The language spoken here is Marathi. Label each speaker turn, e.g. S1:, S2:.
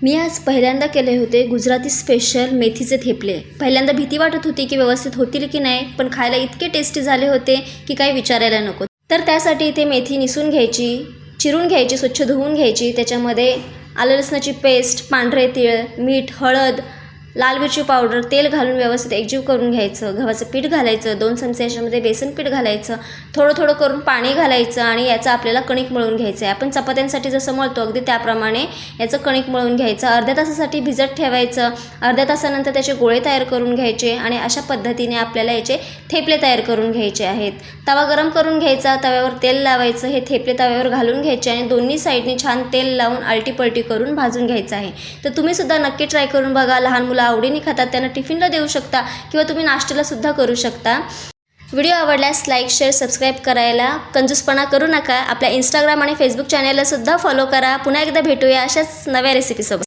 S1: मी आज पहिल्यांदा केले होते गुजराती स्पेशल मेथीचे थेपले. पहिल्यांदा भीती वाटत होती की व्यवस्थित होतील की नाही, पण खायला इतके टेस्टी झाले होते की काही विचारायला नको. तर त्यासाठी इथे मेथी निसून घ्यायची, चिरून घ्यायची, स्वच्छ धुवून घ्यायची. त्याच्यामध्ये आलं लसणाची पेस्ट, पांढरे तीळ, मीठ, हळद, लाल मिरची पावडर, तेल घालून व्यवस्थित एकजीव करून घ्यायचं. गव्हाचं पीठ घालायचं, 2 चमचे याच्यामध्ये बेसन पीठ घालायचं, थोडं थोडं करून पाणी घालायचं आणि याचं आपल्याला कणिक मळून घ्यायचं आहे. आपण चपात्यांसाठी जसं मळतो अगदी त्याप्रमाणे याचं कणिक मळून घ्यायचं. अर्ध्या तासासाठी भिजत ठेवायचं. अर्ध्या तासानंतर त्याचे गोळे तयार करून घ्यायचे आणि अशा पद्धतीने आपल्याला याचे थेपले तयार करून घ्यायचे आहेत. तवा गरम करून घ्यायचा, तव्यावर तेल लावायचं, हे थेपले तव्यावर घालून घ्यायचे आणि दोन्ही साईडनी छान तेल लावून आलटीपलटी करून भाजून घ्यायचं आहे. तर तुम्हीसुद्धा नक्की ट्राय करून बघा. लहान मुलं आवडीने खातात, त्यांना टिफिनला देऊ शकता किंवा तुम्ही नाश्त्याला सुद्धा करू शकता. व्हिडिओ आवडल्यास लाईक, शेअर, सबस्क्राईब करायला कंजूसपणा करू नका. आपल्या इंस्टाग्राम आणि फेसबुक चॅनेलला सुद्धा फॉलो करा. पुन्हा एकदा भेटूया अशाच नव्या रेसिपीसोबत.